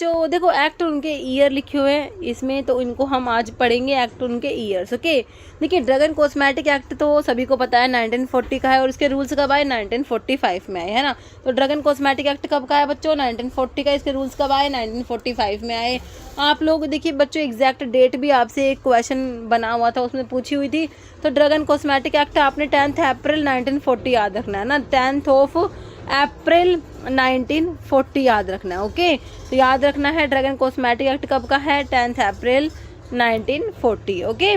बच्चों देखो एक्ट उनके ईयर लिखे हुए हैं इसमें, तो इनको हम आज पढ़ेंगे एक्ट उनके ईयर्स। ओके, देखिए ड्रग एंड कॉस्मेटिक एक्ट तो सभी को पता है 1940 का है, और इसके रूल्स कब आए 1945 में आए, है ना। तो ड्रग एंड कॉस्मेटिक एक्ट कब का है बच्चों 1940 का, इसके रूल्स कब आए 1945 में आए। आप लोग देखिए बच्चों एग्जैक्ट डेट भी आपसे एक क्वेश्चन बना हुआ था उसमें पूछी हुई थी। तो ड्रग एंड कॉस्मेटिक एक्ट आपने 10 अप्रैल 1940 याद रखना है ना, 10 अप्रैल 1940 याद रखना है। ओके, तो याद रखना है ड्रग एंड कॉस्मेटिक एक्ट कब का है 10 अप्रैल 1940। ओके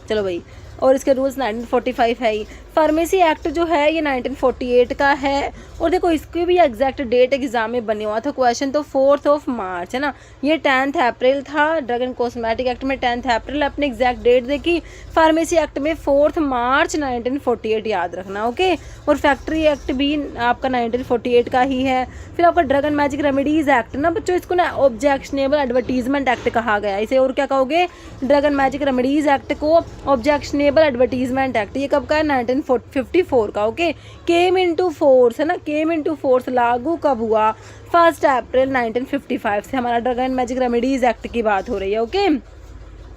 चलो भाई, और इसके रूल्स 1945 है ही। फार्मेसी एक्ट जो है ये 1948 का है, और देखो इसकी भी एग्जैक्ट डेट एग्जाम में बने हुआ था क्वेश्चन, तो 4 मार्च है ना, ये 10 अप्रैल था। ड्रग एंड कॉस्मेटिक एक्ट में 10 अप्रैल अपने एग्जैक्ट डेट देखी, फार्मेसी एक्ट में 4 मार्च 1948 याद रखना। ओके, और फैक्ट्री एक्ट भी आपका 1948 का ही है। फिर आपका drug and magic remedies act ना बच्चों, इसको ना ऑब्जेक्शनेबल एडवर्टीजमेंट एक्ट कहा गया है इसे, और क्या कहोगे drug and magic remedies act को ऑब्जेक्शनेबल एडवर्टीजमेंट एक्ट। ये कब का है 1954 का। ओके, केम इनटू फोर्स है ना, केम इनटू फोर्स लागू कब हुआ 1 अप्रैल 1955 से, हमारा drug and magic remedies act की बात हो रही है। ओके,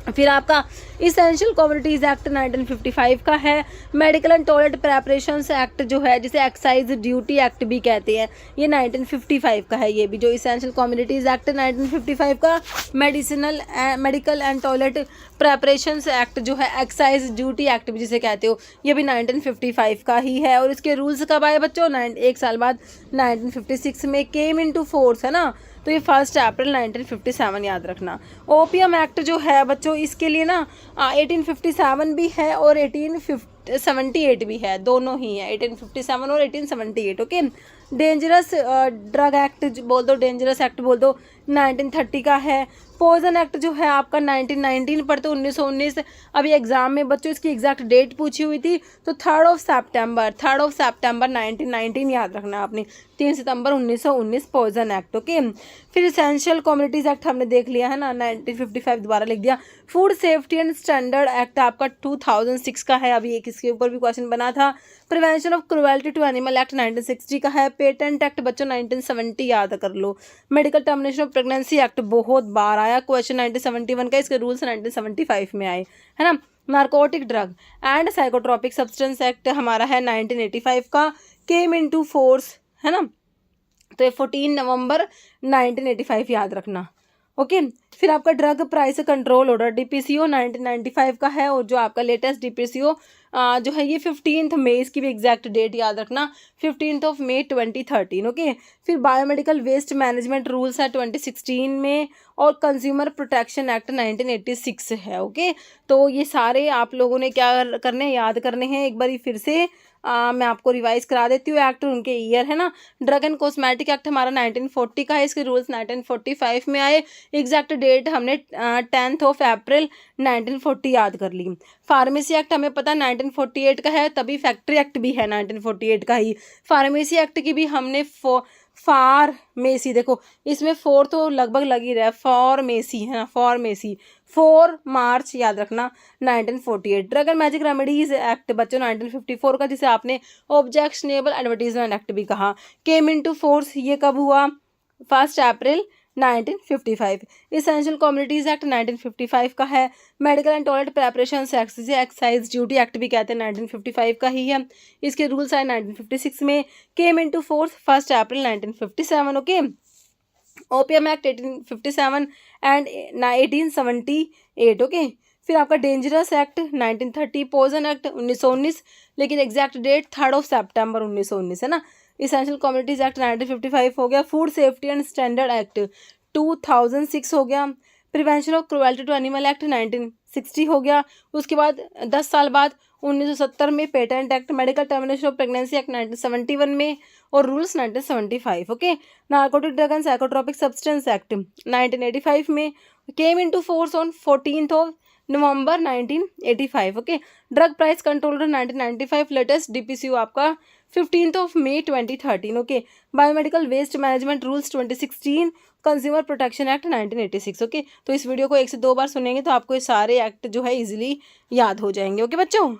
फिर आपका इसेंशियल कमोडिटीज एक्ट 1955 का है। Medical and toilet preparations act जो है जिसे एक्साइज ड्यूटी एक्ट भी कहते हैं, ये 1955 का है। ये भी जो इसेंशियल कमोडिटीज एक्ट 1955 का, medical and toilet preparations act जो है एक्साइज ड्यूटी एक्ट भी जिसे कहते हो, ये भी 1955 का ही है। और इसके रूल्स कब आए बच्चों एक साल बाद 1956 में केम इनटू फोर्स है ना, तो ये 1 अप्रैल 1957 याद रखना। ओपीएम एक्ट जो है बच्चों इसके लिए ना 1857 भी है और 1878 भी है, दोनों ही है 1857 और 1878। ओके, डेंजरस ड्रग एक्ट बोल दो, डेंजरस एक्ट बोल दो 1930 का है। पॉइजन एक्ट जो है आपका 1919 पर, तो 1919 अभी एग्जाम में बच्चों इसकी एग्जैक्ट डेट पूछी हुई थी, तो 3 सितंबर 1919 याद रखना आपने, 3 सितंबर 1919 पॉइजन एक्ट। ओके, फिर इसेंशियल कम्युनिटीज एक्ट हमने देख लिया है ना 1955 दोबारा लिख दिया। Food safety and standard act आपका 2006 का है, अभी एक इसके ऊपर भी क्वेश्चन बना था। Prevention of cruelty to animal act 1960 का है। पेटेंट एक्ट बच्चों 1970 याद कर लो। Medical termination of pregnancy act बहुत बार आया क्वेश्चन 1971 का, इसके रूल्स 1975 में आए, है ना। Narcotic drug and psychotropic substance act हमारा है 1985 का, केम इनटू फोर्स है ना, तो ये 14 नवंबर 1985 याद रखना। ओके, फिर आपका drug price control order DPCO 1995 का है, और जो आपका लेटेस्ट डीपीसीओ जो है ये 15 मई, इसकी भी एग्जैक्ट डेट याद रखना 15 मई 2013। ओके, फिर बायोमेडिकल वेस्ट मैनेजमेंट रूल्स है 2016 में, और कंज्यूमर प्रोटेक्शन एक्ट 1986 है। ओके, तो ये सारे आप लोगों ने क्या करने याद करने हैं, एक बारी फिर से मैं आपको रिवाइज करा देती हूँ। एक्ट उनके ईयर है ना, ड्रग एंड कॉस्मेटिक एक्ट हमारा 1940 का है, इसके रूल्स 1945 में आए। एग्जैक्ट डेट हमने 10 अप्रैल 1940 याद कर ली। फार्मेसी एक्ट हमें पता 1948 का है, तभी फैक्ट्री एक्ट भी है 1948 का ही। फार्मेसी एक्ट की भी हमने फार्मेसी देखो इसमें 4 तो लगभग लग ही रहा है, फार्मेसी है ना, फार्मेसी 4 मार्च याद रखना 1948। Drug and magic remedies act बच्चों 1954 का, जिसे आपने ऑब्जेक्शनेबल एडवर्टीजमेंट एक्ट भी कहा, केम इनटू फोर्स, ये कब हुआ 1 अप्रैल 1955। इसेंशियल कम्युनिटीज एक्ट 1955 का है। Medical and toilet preparation act जिसे एक्साइज ड्यूटी एक्ट भी कहते हैं 1955 का ही है, इसके रूल्स आए 1956 में, came into force 1 April 1957। Okay, OPM act 1857 and 1878। Okay, फिर आपका डेंजरस एक्ट 1930, पॉइजन एक्ट 1919, लेकिन एग्जैक्ट डेट 3 सितंबर 1919 है ना। इसेंशियल कम्युनिटीज एक्ट 1955 हो गया। Food safety and standard act 2006 हो गया। Prevention of cruelty to animal act 1960 हो गया। उसके बाद 10 साल बाद 1970 में patent act. Medical termination of pregnancy act 1971 में, और rules 1975। Okay, narcotic drug and psychotropic substance act 1985 में, came into force on 14 November 1985। Okay, drug price control order 1995, latest DPCO आपका 15 May 2013। Okay, biomedical waste management rules 2016, consumer protection act 1986। Okay, तो इस video को 1 से 2 बार सुनेंगे तो आपको ये सारे एक्ट जो है इजीली याद हो जाएंगे। ओके बच्चों।